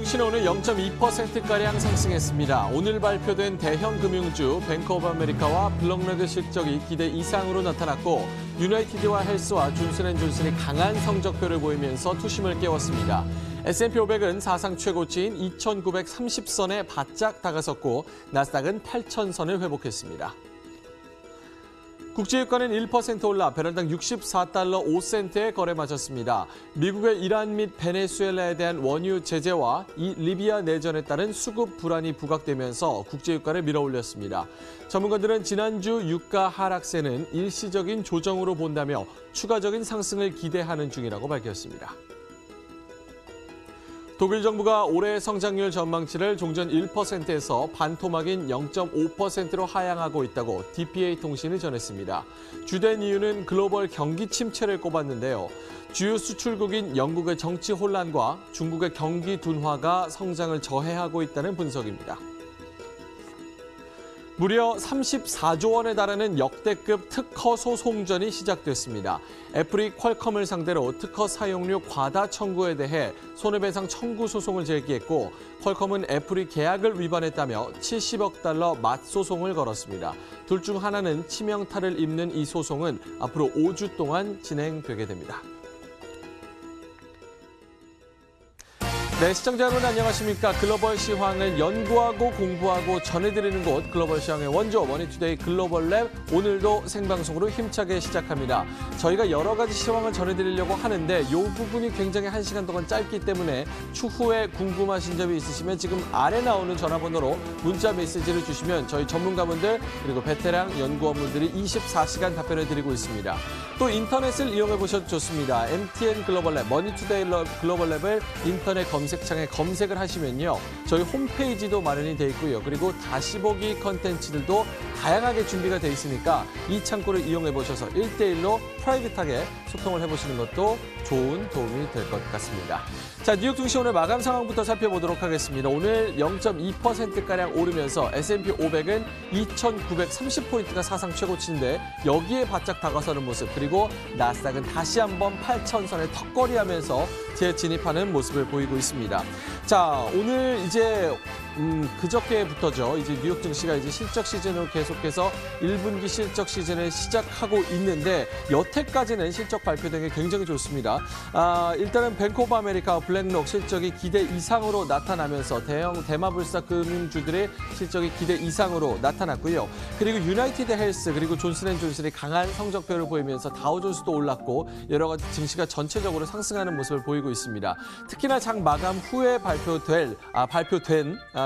신호는 0.2%가량 상승했습니다. 오늘 발표된 대형 금융주 뱅크 오브 아메리카와 블록로드 실적이 기대 이상으로 나타났고 유나이티드와 헬스와 존슨앤존슨이 강한 성적표를 보이면서 투심을 깨웠습니다. S&P 500은 사상 최고치인 2,930선에 바짝 다가섰고 나스닥은 8,000선을 회복했습니다. 국제유가는 1% 올라 배럴당 64달러 5센트에 거래 마쳤습니다. 미국의 이란 및 베네수엘라에 대한 원유 제재와 이 리비아 내전에 따른 수급 불안이 부각되면서 국제유가를 밀어올렸습니다. 전문가들은 지난주 유가 하락세는 일시적인 조정으로 본다며 추가적인 상승을 기대하는 중이라고 밝혔습니다. 독일 정부가 올해 성장률 전망치를 종전 1%에서 반토막인 0.5%로 하향하고 있다고 DPA 통신이 전했습니다. 주된 이유는 글로벌 경기 침체를 꼽았는데요. 주요 수출국인 영국의 정치 혼란과 중국의 경기 둔화가 성장을 저해하고 있다는 분석입니다. 무려 34조 원에 달하는 역대급 특허 소송전이 시작됐습니다. 애플이 퀄컴을 상대로 특허 사용료 과다 청구에 대해 손해배상 청구 소송을 제기했고 퀄컴은 애플이 계약을 위반했다며 70억 달러 맞소송을 걸었습니다. 둘 중 하나는 치명타를 입는 이 소송은 앞으로 5주 동안 진행되게 됩니다. 네, 시청자 여러분 안녕하십니까. 글로벌 시황을 연구하고 공부하고 전해드리는 곳 글로벌 시황의 원조 머니투데이 글로벌랩 오늘도 생방송으로 힘차게 시작합니다. 저희가 여러 가지 시황을 전해드리려고 하는데 이 부분이 굉장히 1시간 동안 짧기 때문에 추후에 궁금하신 점이 있으시면 지금 아래 나오는 전화번호로 문자 메시지를 주시면 저희 전문가분들 그리고 베테랑 연구원분들이 24시간 답변해드리고 있습니다. 또 인터넷을 이용해 보셔도 좋습니다. MTN 글로벌랩, 머니투데이 글로벌랩을 인터넷 검색창에 검색을 하시면요. 저희 홈페이지도 마련이 돼 있고요. 그리고 다시 보기 컨텐츠들도 다양하게 준비가 돼 있으니까 이 창구를 이용해 보셔서 1대1로 프라이빗하게 소통을 해보시는 것도 좋은 도움이 될 것 같습니다. 자, 뉴욕 증시 오늘 마감 상황부터 살펴보도록 하겠습니다. 오늘 0.2%가량 오르면서 S&P 500은 2,930포인트가 사상 최고치인데 여기에 바짝 다가서는 모습 그리고 나스닥은 다시 한번 8,000선에 턱걸이하면서 재진입하는 모습을 보이고 있습니다. 자, 오늘 이제 그저께부터죠. 이제 뉴욕 증시가 이제 실적 시즌으로 계속해서 1분기 실적 시즌을 시작하고 있는데 여태까지는 실적 발표된 게 굉장히 좋습니다. 일단은 뱅크 오브 아메리카 블랙록 실적이 기대 이상으로 나타나면서 대형 대마불사 금융주들의 실적이 기대 이상으로 나타났고요. 그리고 유나이티드 헬스 그리고 존슨앤존슨이 강한 성적표를 보이면서 다우존스도 올랐고 여러 가지 증시가 전체적으로 상승하는 모습을 보이고 있습니다. 특히나 장 마감 후에 발표된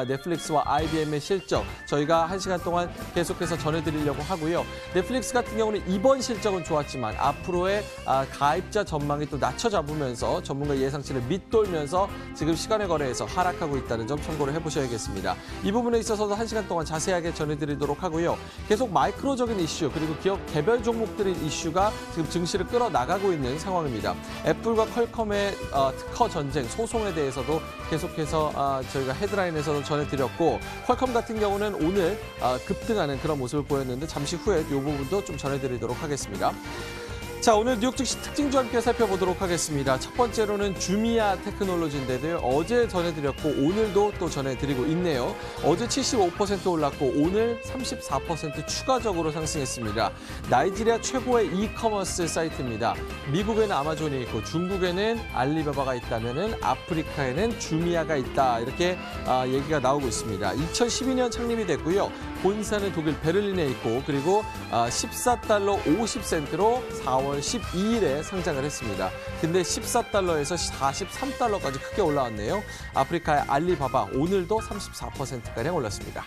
넷플릭스와 IBM의 실적 저희가 1시간 동안 계속해서 전해드리려고 하고요. 넷플릭스 같은 경우는 이번 실적은 좋았지만 앞으로의 가입자 전망이 또 낮춰잡으면서 전문가 예상치를 밑돌면서 지금 시간의 거래에서 하락하고 있다는 점 참고를 해보셔야겠습니다. 이 부분에 있어서도 1시간 동안 자세하게 전해드리도록 하고요. 계속 마이크로적인 이슈 그리고 기업 개별 종목들의 이슈가 지금 증시를 끌어나가고 있는 상황입니다. 애플과 퀄컴의 특허 전쟁 소송에 대해서도 계속해서 저희가 헤드라인에서도 전해드렸고 퀄컴 같은 경우는 오늘 급등하는 그런 모습을 보였는데 잠시 후에 이 부분도 좀 전해드리도록 하겠습니다. 자, 오늘 뉴욕 증시 특징주 함께 살펴보도록 하겠습니다. 첫 번째로는 주미아 테크놀로지인데요. 어제 전해드렸고 오늘도 또 전해드리고 있네요. 어제 75% 올랐고 오늘 34% 추가적으로 상승했습니다. 나이지리아 최고의 이커머스 사이트입니다. 미국에는 아마존이 있고 중국에는 알리바바가 있다면은 아프리카에는 주미아가 있다. 이렇게 얘기가 나오고 있습니다. 2012년 창립이 됐고요. 본사는 독일 베를린에 있고 그리고 14달러 50센트로 4월 12일에 상장을 했습니다. 근데 14달러에서 43달러까지 크게 올라왔네요. 아프리카의 알리바바 오늘도 34%가량 올랐습니다.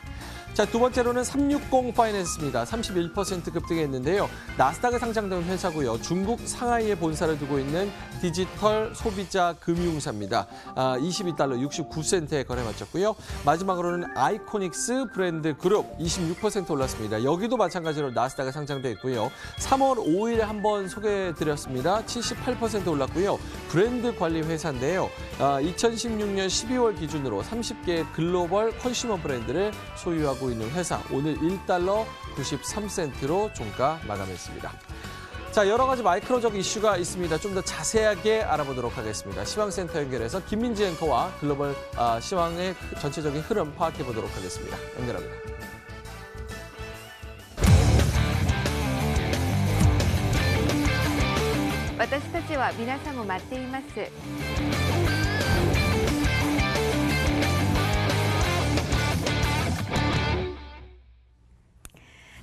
자, 두 번째로는 360 파이낸스입니다. 31% 급등했는데요. 나스닥에 상장된 회사고요. 중국 상하이에 본사를 두고 있는 디지털 소비자 금융사입니다. 22달러 69센트에 거래 마쳤고요. 마지막으로는 아이코닉스 브랜드 그룹 26% 올랐습니다. 여기도 마찬가지로 나스닥에 상장돼 있고요. 3월 5일에 한번 소개해드렸습니다. 78% 올랐고요. 브랜드 관리 회사인데요. 2016년 12월 기준으로 30개의 글로벌 컨슈머 브랜드를 소유하고 있는 회사. 오늘 1달러 93센트로 종가 마감했습니다. 자, 여러 가지 마이크로적 이슈가 있습니다. 좀 더 자세하게 알아보도록 하겠습니다. 시황센터 연결해서 김민지 앵커와 글로벌 시황의 전체적인 흐름 파악해 보도록 하겠습니다. 연결합니다. 私たちは皆さんを待っています。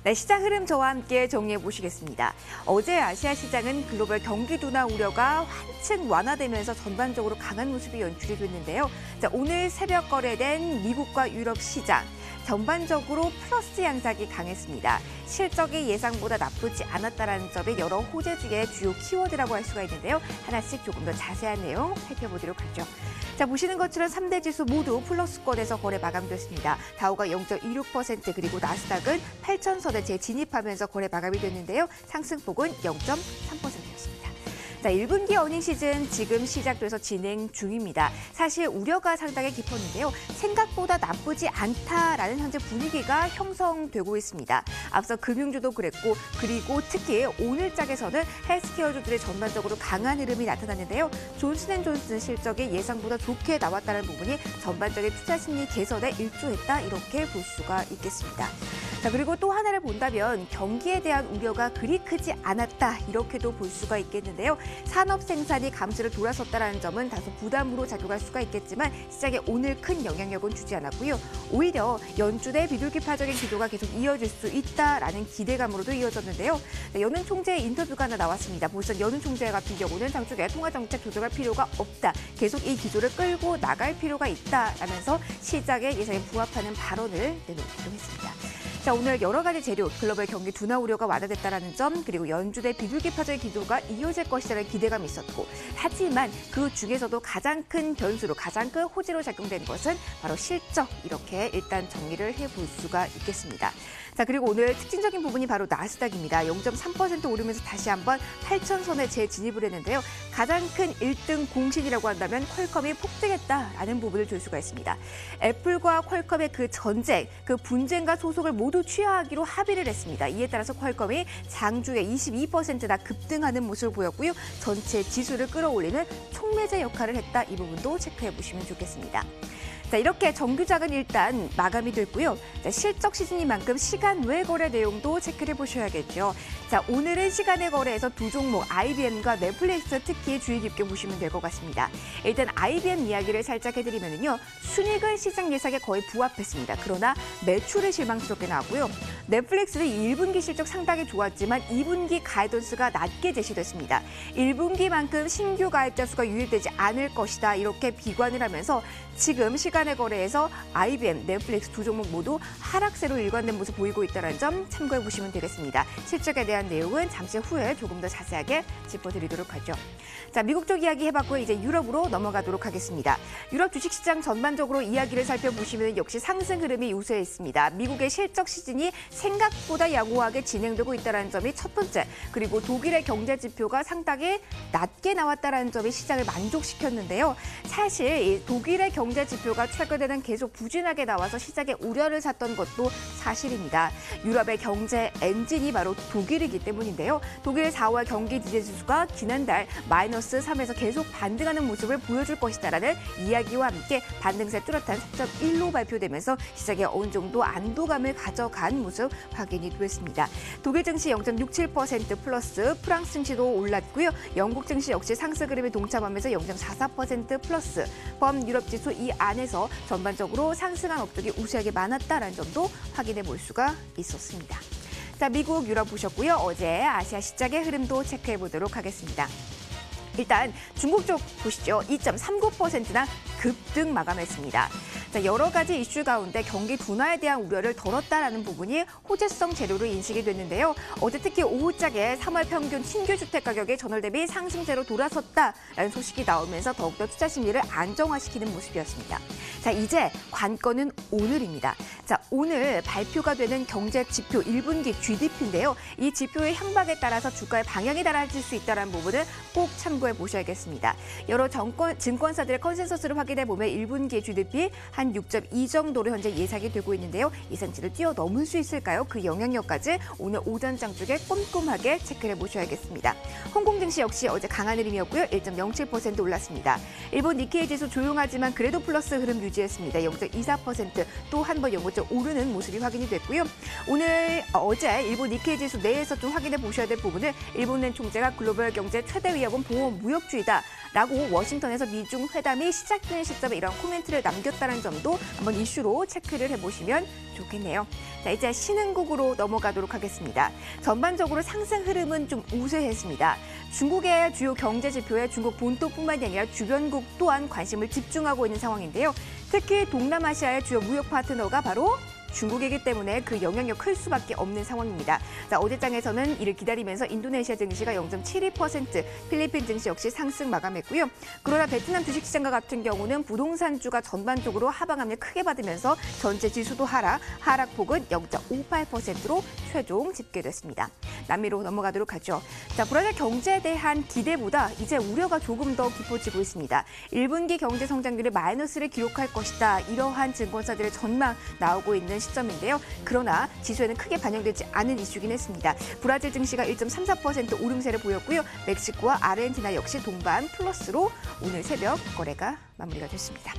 네, 시장 흐름 저와 함께 정리해 보시겠습니다. 어제 아시아 시장은 글로벌 경기 둔화 우려가 한층 완화되면서 전반적으로 강한 모습이 연출이 됐는데요. 자, 오늘 새벽 거래된 미국과 유럽 시장. 전반적으로 플러스 양상이 강했습니다. 실적이 예상보다 나쁘지 않았다는 점이 여러 호재주의 주요 키워드라고 할 수가 있는데요. 하나씩 조금 더 자세한 내용 살펴보도록 하죠. 자, 보시는 것처럼 3대 지수 모두 플러스권에서 거래 마감됐습니다. 다우가 0.26% 그리고 나스닥은 8,000선에 재진입하면서 거래 마감이 됐는데요. 상승폭은 0.3%였습니다. 자, 1분기 어닝 시즌 지금 시작돼서 진행 중입니다. 사실 우려가 상당히 깊었는데요. 생각보다 나쁘지 않다라는 현재 분위기가 형성되고 있습니다. 앞서 금융주도 그랬고, 그리고 특히 오늘 짝에서는 헬스케어주들의 전반적으로 강한 흐름이 나타났는데요. 존슨앤존슨 실적이 예상보다 좋게 나왔다는 부분이 전반적인 투자 심리 개선에 일조했다, 이렇게 볼 수가 있겠습니다. 자, 그리고 또 하나를 본다면 경기에 대한 우려가 그리 크지 않았다, 이렇게도 볼 수가 있겠는데요. 산업 생산이 감소를 돌아섰다는 점은 다소 부담으로 작용할 수가 있겠지만 시장에 오늘 큰 영향력은 주지 않았고요. 오히려 연준의 비둘기파적인 기조가 계속 이어질 수 있다라는 기대감으로도 이어졌는데요. 네, 연은 총재의 인터뷰가 하나 나왔습니다. 보선 연은 총재 같은 경우는 장중에 통화정책 조정할 필요가 없다. 계속 이 기조를 끌고 나갈 필요가 있다라면서 시장의 예상에 부합하는 발언을 내놓기도 했습니다. 자, 오늘 여러 가지 재료, 글로벌 경기 둔화 우려가 완화됐다는 점, 그리고 연준의 비둘기파적인 기조가 이어질 것이라는 기대감이 있었고, 하지만 그 중에서도 가장 큰 변수로, 가장 큰 호재로 작용된 것은 바로 실적, 이렇게 일단 정리를 해볼 수가 있겠습니다. 자, 그리고 오늘 특징적인 부분이 바로 나스닥입니다. 0.3% 오르면서 다시 한번 8,000선에 재진입을 했는데요. 가장 큰 1등 공신이라고 한다면 퀄컴이 폭등했다라는 부분을 줄 수가 있습니다. 애플과 퀄컴의 그 전쟁, 그 분쟁과 소송을 모두 취하하기로 합의를 했습니다. 이에 따라서 퀄컴이 장중에 22%나 급등하는 모습을 보였고요. 전체 지수를 끌어올리는 촉매제 역할을 했다. 이 부분도 체크해 보시면 좋겠습니다. 자, 이렇게 정규장은 일단 마감이 됐고요. 자, 실적 시즌이만큼 시간 외 거래 내용도 체크를 해보셔야겠죠. 자, 오늘은 시간 외 거래에서 두 종목 IBM과 넷플릭스 특히 주의 깊게 보시면 될 것 같습니다. 일단 IBM 이야기를 살짝 해드리면요. 순이익은 시장 예상에 거의 부합했습니다. 그러나 매출이 실망스럽게 나왔고요. 넷플릭스는 1분기 실적 상당히 좋았지만 2분기 가이던스가 낮게 제시됐습니다. 1분기만큼 신규 가입자 수가 유입되지 않을 것이다. 이렇게 비관을 하면서 지금 시간의 거래에서 IBM, 넷플릭스 두 종목 모두 하락세로 일관된 모습 보이고 있다는 점 참고해 보시면 되겠습니다. 실적에 대한 내용은 잠시 후에 조금 더 자세하게 짚어드리도록 하죠. 자, 미국 쪽 이야기 해봤고요. 이제 유럽으로 넘어가도록 하겠습니다. 유럽 주식시장 전반적으로 이야기를 살펴보시면 역시 상승 흐름이 우세해 있습니다. 미국의 실적 시즌이 생각보다 양호하게 진행되고 있다는 점이 첫 번째. 그리고 독일의 경제 지표가 상당히 낮게 나왔다는 점이 시장을 만족시켰는데요. 사실 이 독일의 경제 지표가 최근에는 계속 부진하게 나와서 시장에 우려를 샀던 것도 사실입니다. 유럽의 경제 엔진이 바로 독일이기 때문인데요. 독일 4월 경기 지지지수가 지난달 -3에서 계속 반등하는 모습을 보여줄 것이다라는 이야기와 함께 반등세 뚜렷한 4.1로 발표되면서 시장에 어느 정도 안도감을 가져간 모습 확인이 됐습니다. 독일 증시 0.67% 플러스, 프랑스 증시도 올랐고요. 영국 증시 역시 상승 흐름에 동참하면서 0.44% 플러스, 범유럽 지수 이 안에서 전반적으로 상승한 업적이 우세하게 많았다는 점도 확인해 볼 수가 있었습니다. 자, 미국, 유럽 보셨고요. 어제 아시아 시장의 흐름도 체크해 보도록 하겠습니다. 일단 중국 쪽 보시죠. 2.39%나 급등 마감했습니다. 자, 여러 가지 이슈 가운데 경기 둔화에 대한 우려를 덜었다라는 부분이 호재성 재료로 인식이 됐는데요. 어제 특히 오후장에 3월 평균 신규 주택 가격이 전월 대비 상승세로 돌아섰다라는 소식이 나오면서 더욱더 투자 심리를 안정화시키는 모습이었습니다. 자, 이제 관건은 오늘입니다. 자, 오늘 발표가 되는 경제 지표 1분기 GDP인데요. 이 지표의 향방에 따라서 주가의 방향이 달라질 수 있다는 부분을 꼭 참고해 보셔야겠습니다. 여러 증권사들의 컨센서스를 확인해 보면 1분기 GDP 한 한 6.2 정도로 현재 예상이 되고 있는데요. 예상치를 뛰어넘을 수 있을까요? 그 영향력까지 오늘 오전장 쪽에 꼼꼼하게 체크를 해보셔야겠습니다. 홍콩 증시 역시 어제 강한 흐름이었고요. 1.07% 올랐습니다. 일본 니케이 지수 조용하지만 그래도 플러스 흐름 유지했습니다. 0.24% 또 한 번 0.5점 오르는 모습이 확인이 됐고요. 어제 일본 니케이 지수 내에서 좀 확인해 보셔야 될 부분은 일본은 총재가 글로벌 경제 최대 위협은 보험 무역주의다라고 워싱턴에서 미중 회담이 시작되는 시점에 이런 코멘트를 남겼다는 점도 한번 이슈로 체크를 해보시면 좋겠네요. 자, 이제 신흥국으로 넘어가도록 하겠습니다. 전반적으로 상승 흐름은 좀 우세했습니다. 중국의 주요 경제 지표에 중국 본토뿐만이 아니라 주변국 또한 관심을 집중하고 있는 상황인데요. 특히 동남아시아의 주요 무역 파트너가 바로 중국이기 때문에 그 영향력 클 수밖에 없는 상황입니다. 자, 어제장에서는 이를 기다리면서 인도네시아 증시가 0.72%, 필리핀 증시 역시 상승 마감했고요. 그러나 베트남 주식시장과 같은 경우는 부동산주가 전반적으로 하방 압력 크게 받으면서 전체 지수도 하락폭은 0.58%로 최종 집계됐습니다. 남미로 넘어가도록 하죠. 자, 브라질 경제에 대한 기대보다 이제 우려가 조금 더 깊어지고 있습니다. 1분기 경제 성장률이 마이너스를 기록할 것이다. 이러한 증권사들의 전망 나오고 있는 시점인데요. 그러나 지수에는 크게 반영되지 않은 이슈긴 했습니다. 브라질 증시가 1.34% 오름세를 보였고요. 멕시코와 아르헨티나 역시 동반 플러스로 오늘 새벽 거래가 마무리가 됐습니다.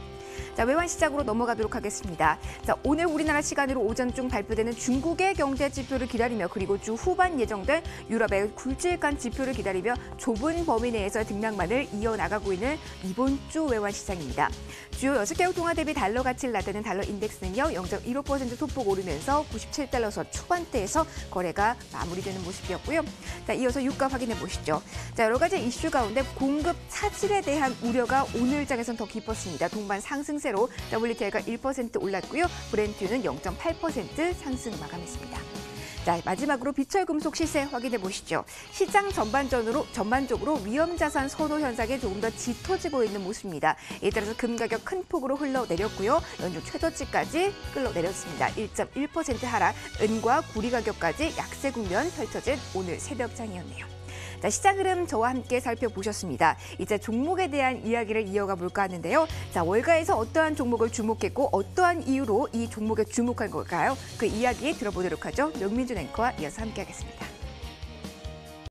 자, 외환 시장으로 넘어가도록 하겠습니다. 자, 오늘 우리나라 시간으로 오전 중 발표되는 중국의 경제 지표를 기다리며 그리고 주 후반 예정된 유럽의 굵직한 지표를 기다리며 좁은 범위 내에서 등락만을 이어나가고 있는 이번 주 외환 시장입니다. 주요 6개국 통화 대비 달러 가치를 나타내는 달러 인덱스는요. 0.15% 소폭 오르면서 97달러 선 초반대에서 거래가 마무리되는 모습이었고요. 자, 이어서 유가 확인해 보시죠. 자, 여러 가지 이슈 가운데 공급 차질에 대한 우려가 오늘 장에선 더 깊었습니다. 동반 상승세로 WTI가 1% 올랐고요. 브렌트유는 0.8% 상승 마감했습니다. 자, 마지막으로 비철금속 시세 확인해 보시죠. 시장 전반적으로 위험자산 선호 현상이 조금 더 짙어지고 있는 모습입니다. 이에 따라서 금 가격 큰 폭으로 흘러내렸고요. 연중 최저치까지 끌어내렸습니다. 1.1% 하락, 은과 구리 가격까지 약세 국면 펼쳐진 오늘 새벽장이었네요. 자, 시장 흐름 저와 함께 살펴보셨습니다. 이제 종목에 대한 이야기를 이어가 볼까 하는데요. 자, 월가에서 어떠한 종목을 주목했고 어떠한 이유로 이 종목에 주목한 걸까요? 그 이야기 들어보도록 하죠. 명민준 앵커와 이어서 함께하겠습니다.